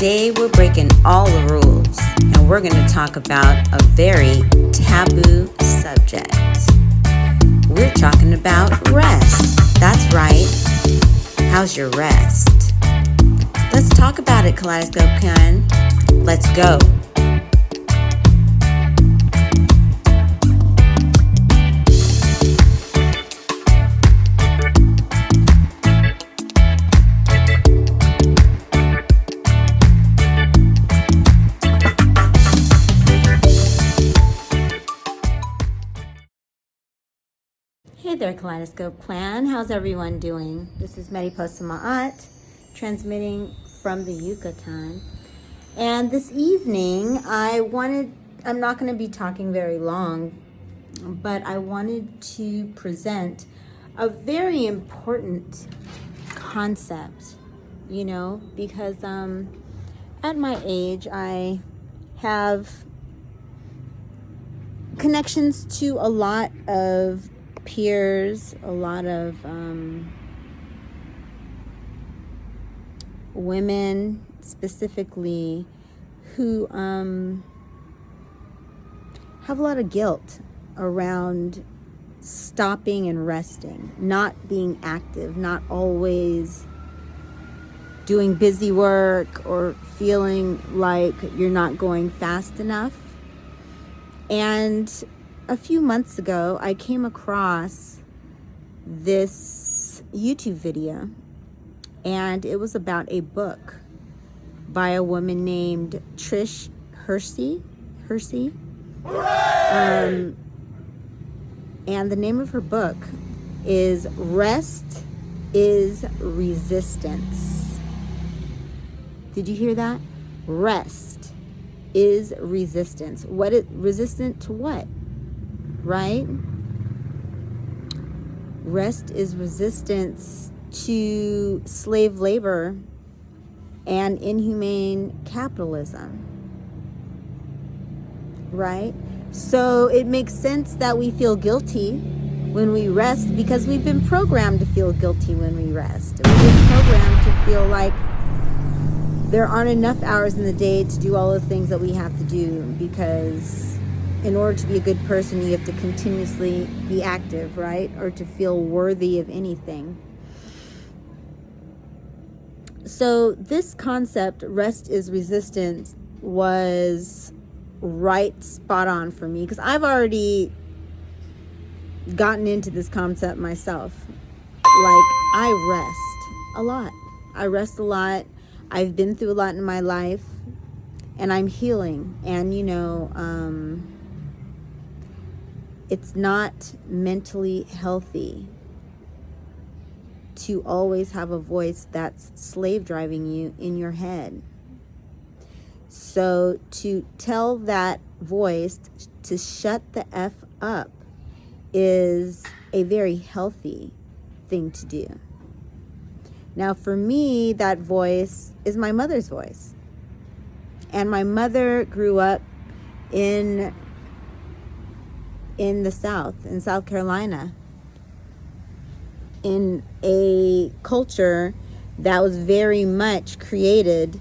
Today we're breaking all the rules and we're going to talk about a very taboo subject. We're talking about rest. That's right. How's your rest? Let's talk about it, Kaleidoscope Con. Let's go. Hey there, Kaleidoscope Clan. How's everyone doing? This is Mariposa Ma'at, transmitting from the Yucatan. And this evening, I'm not going to be talking very long, but I wanted to present a very important concept, because at my age, I have connections to a lot of peers, a lot of women specifically who have a lot of guilt around stopping and resting, not being active, not always doing busy work or feeling like you're not going fast enough. And a few months ago, I came across this YouTube video, and it was about a book by a woman named Trish Hersey. And the name of her book is Rest is Resistance. Did you hear that? Rest is resistance. Resistant to what? Right? Rest is resistance to slave labor and inhumane capitalism. Right? So it makes sense that we feel guilty when we rest because we've been programmed to feel guilty when we rest. We've been programmed to feel like there aren't enough hours in the day to do all the things that we have to do, because in order to be a good person, you have to continuously be active, right? Or to feel worthy of anything. So this concept, rest is resistance, was right spot on for me, because I've already gotten into this concept myself. Like, I rest a lot. I've been through a lot in my life, and I'm healing. And, it's not mentally healthy to always have a voice that's slave driving you in your head. So to tell that voice to shut the F up is a very healthy thing to do. Now, for me, that voice is my mother's voice. And my mother grew up in the South, in South Carolina, in a culture that was very much created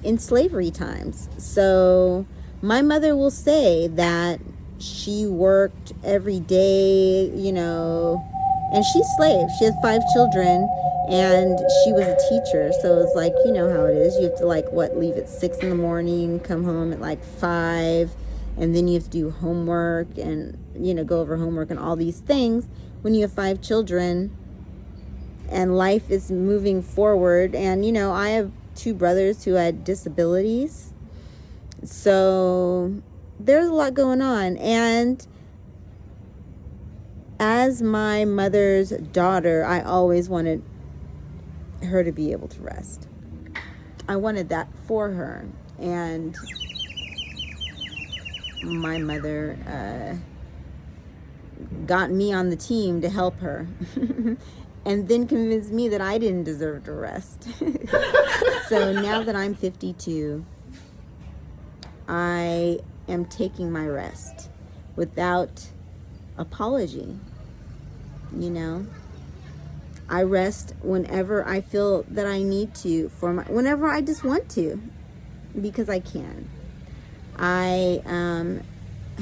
in slavery times. So my mother will say that she worked every day, and she's slave. She has 5 children, and she was a teacher. So it's like, you know how it is. You have to leave at 6 in the morning, come home at 5, and then you have to do homework and, go over homework and all these things when you have 5 children and life is moving forward. And, I have 2 brothers who had disabilities. So there's a lot going on. And as my mother's daughter, I always wanted her to be able to rest. I wanted that for her. And my mother got me on the team to help her. And then convinced me that I didn't deserve to rest. So now that I'm 52, I am taking my rest without apology. I rest whenever I feel that I need to, whenever I just want to. because I can. I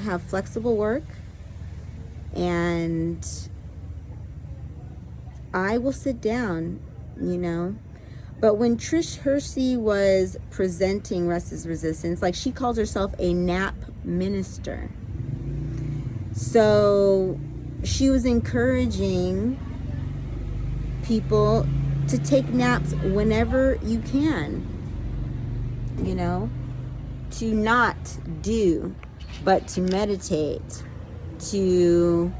have flexible work, and I will sit down, you know. But when Trish Hersey was presenting Rest is Resistance, like, she calls herself a nap minister. So she was encouraging people to take naps whenever you can, you know, to not do, but to meditate, to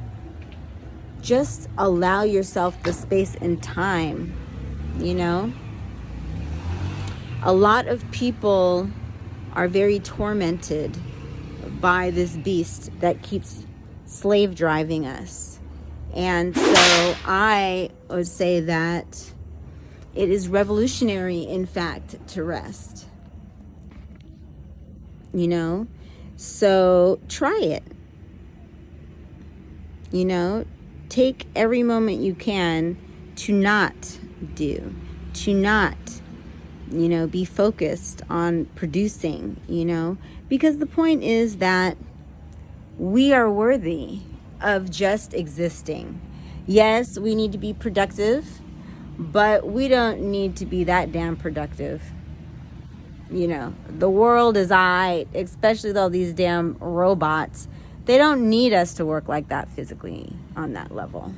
just allow yourself the space and time, you know. A lot of people are very tormented by this beast that keeps slave driving us. And so I would say that it is revolutionary, in fact, to rest. You know? So try it. You know? Take every moment you can to not do, to not, you know, be focused on producing, you know? Because the point is that we are worthy of just existing. Yes, we need to be productive, but we don't need to be that damn productive. You know, the world is especially with all these damn robots. They don't need us to work like that physically on that level.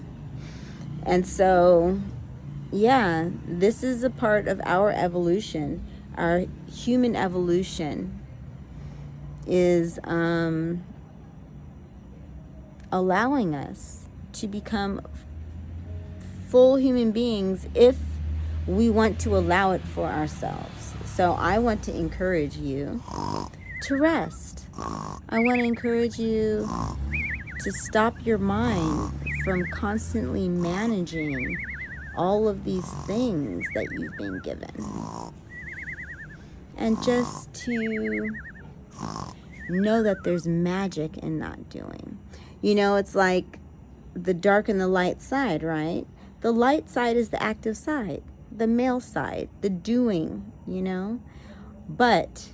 And so, yeah, this is a part of our evolution. Our human evolution is allowing us to become full human beings if we want to allow it for ourselves. So I want to encourage you to rest. I want to encourage you to stop your mind from constantly managing all of these things that you've been given. And just to know that there's magic in not doing. You know, it's like the dark and the light side, right? The light side is the active side, the male side, the doing, you know? But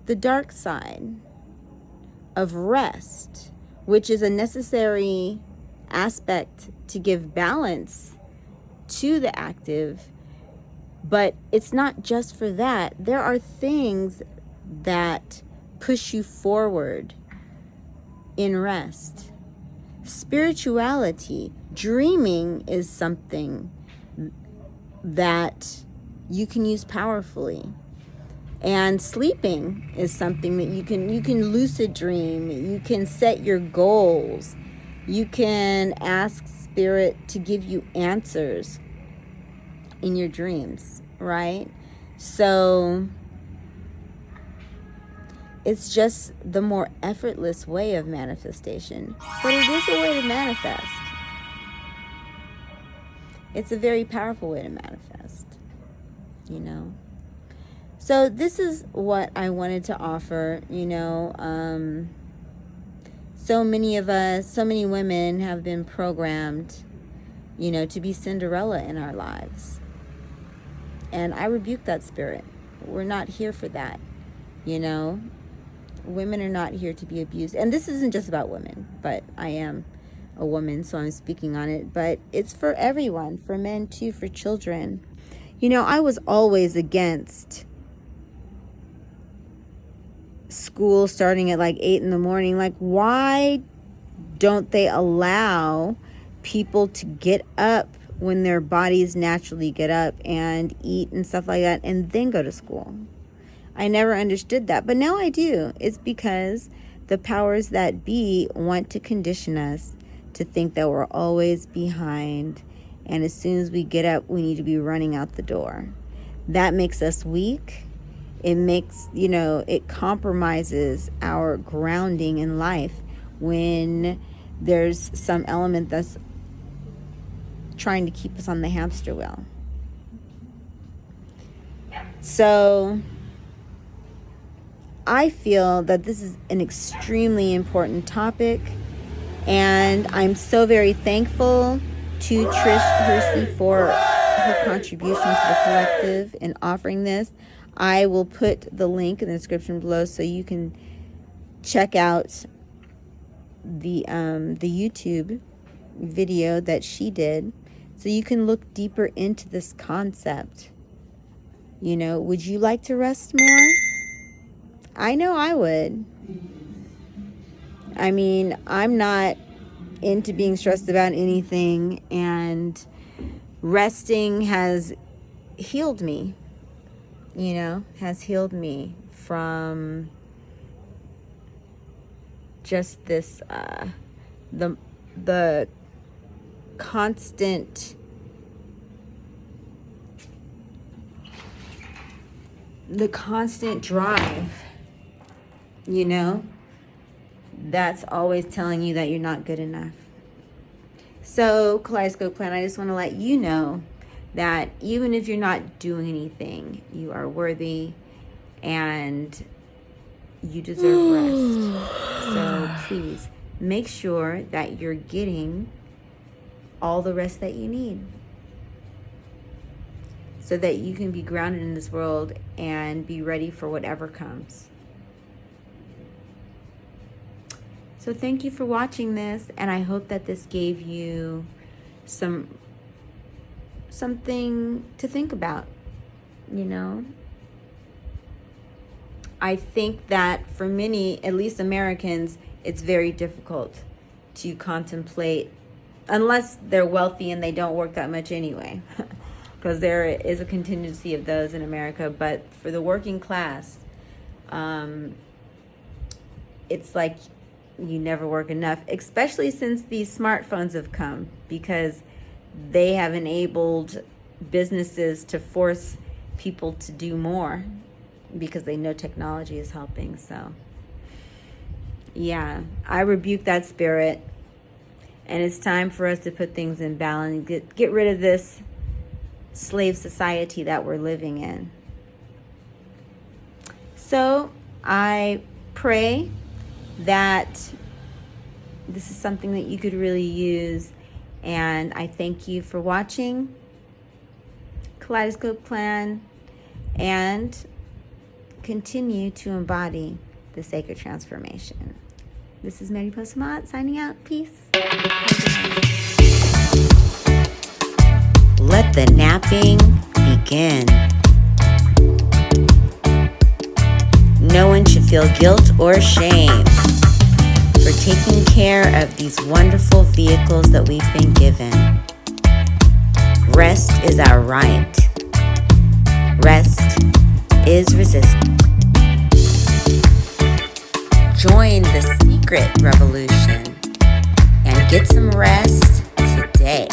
the dark side of rest, which is a necessary aspect to give balance to the active, but it's not just for that. There are things that push you forward in rest. Spirituality, dreaming is something that you can use powerfully. And sleeping is something that you can lucid dream, you can set your goals, you can ask spirit to give you answers in your dreams, right? So it's just the more effortless way of manifestation, but it is a way to manifest. It's a very powerful way to manifest, you know. So this is what I wanted to offer, you know. So many of us, so many women have been programmed, you know, to be Cinderella in our lives. And I rebuke that spirit. We're not here for that, you know. Women are not here to be abused. And this isn't just about women, but I am a woman, so I'm speaking on it. But it's for everyone, for men too, for children. You know, I was always against school starting at like 8 in the morning. Like, why don't they allow people to get up when their bodies naturally get up and eat and stuff like that and then go to school? I never understood that, but now I do. It's because the powers that be want to condition us to think that we're always behind, and as soon as we get up, we need to be running out the door. That makes us weak. It makes, you know, it compromises our grounding in life when there's some element that's trying to keep us on the hamster wheel. So I feel that this is an extremely important topic, and I'm so very thankful to Trish Hersey for her contribution to the collective in offering this. I will put the link in the description below so you can check out the YouTube video that she did, so you can look deeper into this concept. You know, would you like to rest more? I know I would. I mean, I'm not into being stressed about anything, and resting has healed me, has healed me from just this, the constant drive, that's always telling you that you're not good enough. So, Kaleidoscope Plan, I just want to let you know that even if you're not doing anything, you are worthy and you deserve rest. So please make sure that you're getting all the rest that you need, so that you can be grounded in this world and be ready for whatever comes. So thank you for watching this, and I hope that this gave you something to think about, I think that for many, at least Americans, it's very difficult to contemplate, unless they're wealthy and they don't work that much anyway, because there is a contingency of those in America. But for the working class, it's like you never work enough, especially since these smartphones have come, because they have enabled businesses to force people to do more because they know technology is helping. So yeah, I rebuke that spirit, and it's time for us to put things in balance, get rid of this slave society that we're living in. So I pray that this is something that you could really use, and I thank you for watching Kaleidoscope Plan, and continue to embody the sacred transformation. This is Mary Postmott signing out. Peace. Let the napping begin. No one should feel guilt or shame for taking care of these wonderful vehicles that we've been given. Rest is our right. Rest is resistance. Join the secret revolution and get some rest today.